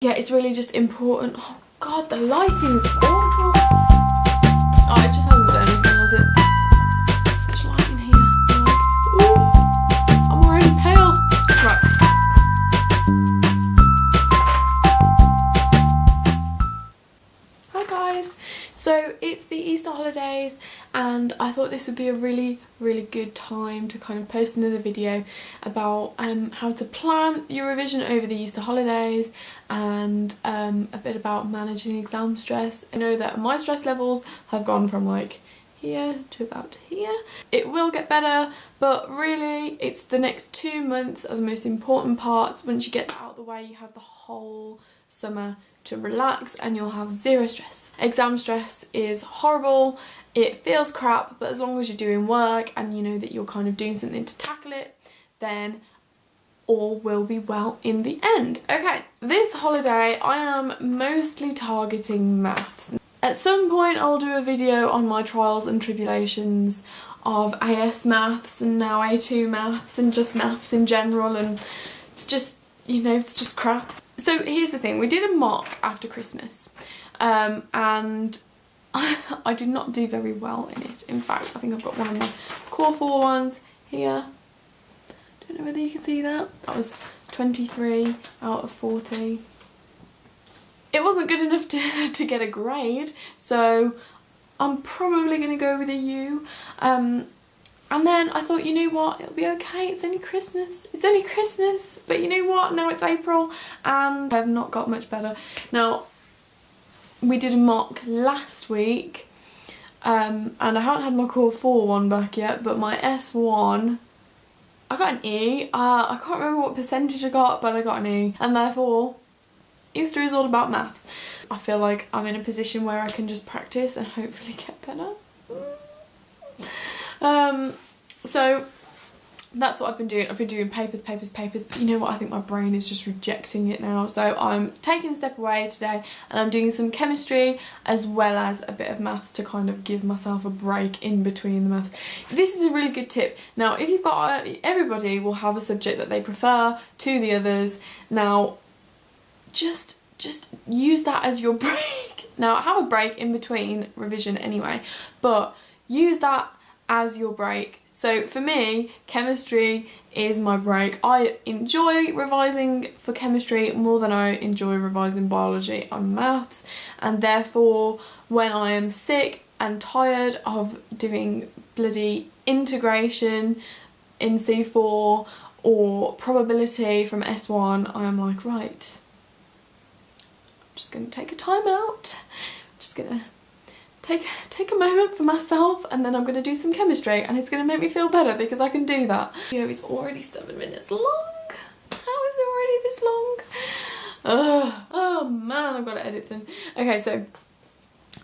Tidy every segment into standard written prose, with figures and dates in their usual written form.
Yeah, it's really just important. Oh god, the lighting is awful. Oh, it just hasn't done anything, has it? There's light in here. I'm like, ooh, I'm already pale. Right. Hi guys. So it's the Easter holidays and I thought this would be a really good time to kind of post another video about how to plan your revision over the Easter holidays and a bit about managing exam stress. I know that my stress levels have gone from like here to about here. It will get better, but really it's the next 2 months are the most important parts. Once you get that out of the way, you have the whole summer to relax and you'll have zero stress. Exam stress is horrible, it feels crap, but as long as you're doing work and you know that you're kind of doing something to tackle it, then all will be well in the end. Okay, this holiday I am mostly targeting maths. At some point I'll do a video on my trials and tribulations of AS maths and now A2 maths and just maths in general, and it's just, you know, it's just crap. So here's the thing, we did a mock after Christmas and I did not do very well in it. In fact, I think I've got one of my core 4 ones here. Don't know whether you can see that. That was 23 out of 40. It wasn't good enough to get a grade, so I'm probably going to go with a U. And then I thought, you know what, it'll be okay, it's only Christmas, but you know what, now it's April and I've not got much better. Now, we did a mock last week and I haven't had my core 4 one back yet, but my S1, I got an E. I can't remember what percentage I got, but I got an E, and therefore Easter is all about maths. I feel like I'm in a position where I can just practice and hopefully get better. So that's what I've been doing. I've been doing papers, but you know what, I think my brain is just rejecting it now. So I'm taking a step away today and I'm doing some chemistry as well as a bit of maths to kind of give myself a break in between the maths. This is a really good tip. Now, if you've got, everybody will have a subject that they prefer to the others. Now, just use that as your break. Now, have a break in between revision anyway, but use that as your break. So for me, chemistry is my break. I enjoy revising for chemistry more than I enjoy revising biology and maths, and therefore when I am sick and tired of doing bloody integration in C4 or probability from S1, I am like, right, I'm just going to take a time out, I'm just going to take a moment for myself, and then I'm going to do some chemistry and it's going to make me feel better because I can do that. The video is already 7 minutes long. How is it already this long? Oh man, I've got to edit them. Okay, so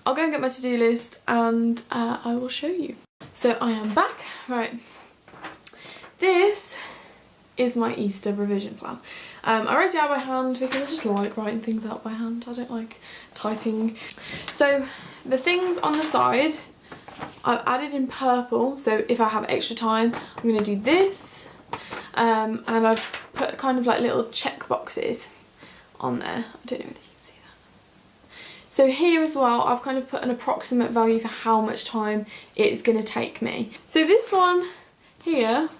I'll go and get my to-do list and I will show you. So I am back. Right, this is my Easter revision plan. I wrote it out by hand because I just like writing things out by hand. I don't like typing. So the things on the side I've added in purple, so if I have extra time I'm going to do this, and I've put kind of like little check boxes on there. I don't know whether you can see that. So here as well I've kind of put an approximate value for how much time it's going to take me. So this one here,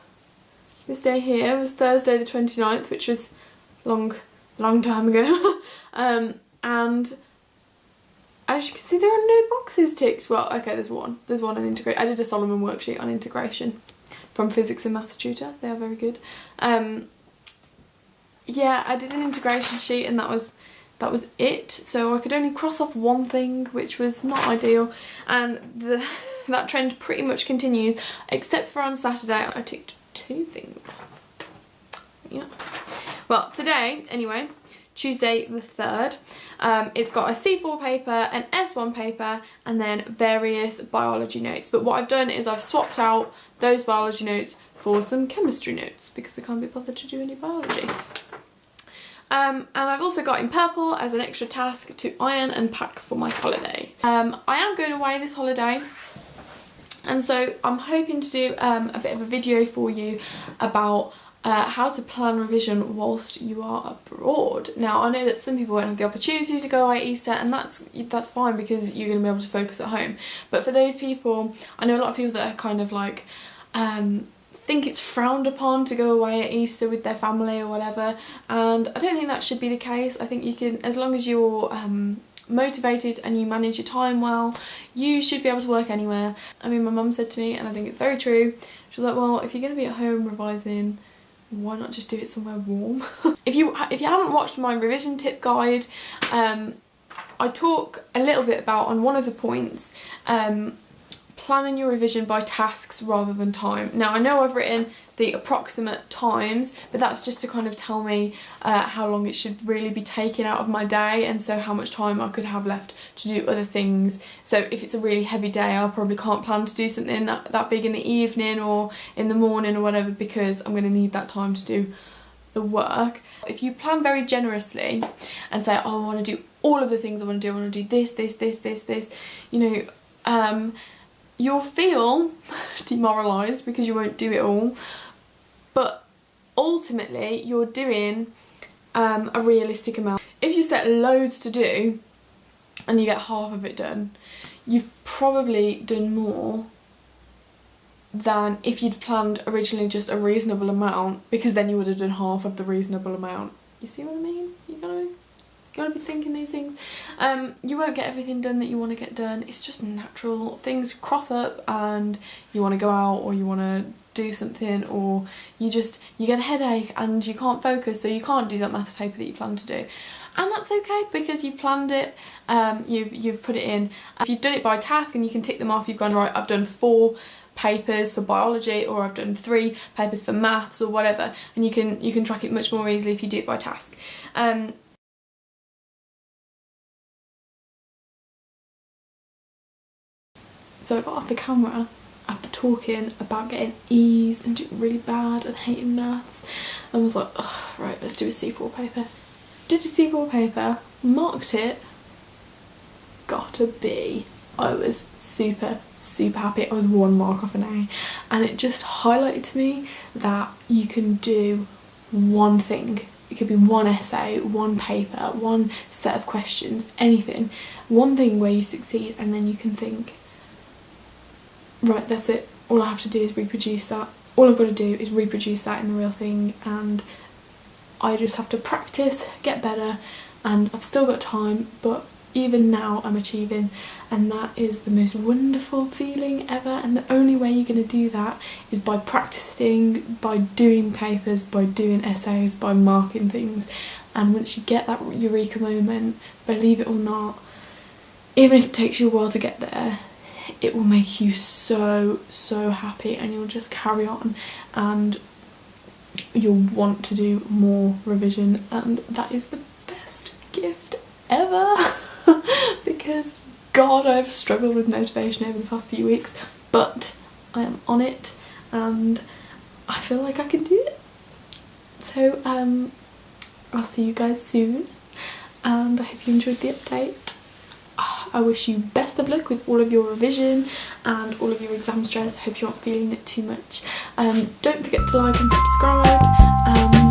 this day here was Thursday the 29th, which was long time ago. And as you can see, there are no boxes ticked. Well, okay, there's one on integration. I did a Solomon worksheet on integration from Physics and Maths Tutor. They are very good. Yeah, I did an integration sheet and that was it. So I could only cross off one thing, which was not ideal. And that trend pretty much continues, except for on Saturday I ticked 2 things off. Yeah. Well, today, anyway, Tuesday the 3rd, it's got a C4 paper, an S1 paper, and then various biology notes. But what I've done is I've swapped out those biology notes for some chemistry notes because I can't be bothered to do any biology. And I've also got in purple as an extra task to iron and pack for my holiday. I am going away this holiday, and so I'm hoping to do a bit of a video for you about how to plan revision whilst you are abroad. Now I know that some people won't have the opportunity to go away at Easter, and that's fine because you're going to be able to focus at home. But for those people, I know a lot of people that are kind of like think it's frowned upon to go away at Easter with their family or whatever, and I don't think that should be the case. I think you can, as long as you're motivated and you manage your time well, you should be able to work anywhere. I mean, my mum said to me, and I think it's very true, she was like, well, if you're going to be at home revising, why not just do it somewhere warm? If you haven't watched my revision tip guide, I talk a little bit about, on one of the points, planning your revision by tasks rather than time. Now I know I've written the approximate times, but that's just to kind of tell me how long it should really be taken out of my day, and so how much time I could have left to do other things. So if it's a really heavy day, I probably can't plan to do something that big in the evening or in the morning or whatever, because I'm going to need that time to do the work. If you plan very generously and say, oh, I want to do all of the things I want to do, I want to do this, you know, you'll feel demoralised because you won't do it all, but ultimately you're doing a realistic amount. If you set loads to do and you get half of it done, you've probably done more than if you'd planned originally just a reasonable amount, because then you would have done half of the reasonable amount. You see what I mean? You gotta be thinking these things. You won't get everything done that you want to get done. It's just natural. Things crop up and you want to go out, or you want to do something, or you get a headache and you can't focus, so you can't do that maths paper that you plan to do. And that's okay, because you've planned it, you've put it in. If you've done it by task and you can tick them off, you've gone, right, I've done 4 papers for biology, or I've done 3 papers for maths or whatever, and you can track it much more easily if you do it by task. So I got off the camera after talking about getting E's and doing really bad and hating maths, and was like, oh, right, let's do a C4 paper. Did a C4 paper, marked it, got a B. I was super happy. I was 1 mark off an A, and it just highlighted to me that you can do one thing. It could be one essay, one paper, one set of questions, anything. One thing where you succeed, and then you can think, right, that's it. All I have to do is reproduce that. All I've got to do is reproduce that in the real thing, and I just have to practice, get better, and I've still got time, but even now I'm achieving, and that is the most wonderful feeling ever. And the only way you're going to do that is by practicing, by doing papers, by doing essays, by marking things. And once you get that eureka moment, believe it or not, even if it takes you a while to get there, it will make you so happy, and you'll just carry on, and you'll want to do more revision, and that is the best gift ever. Because God, I've struggled with motivation over the past few weeks, but I am on it and I feel like I can do it. So I'll see you guys soon, and I hope you enjoyed the update. I wish you best of luck with all of your revision and all of your exam stress. I hope you aren't feeling it too much. Don't forget to like and subscribe.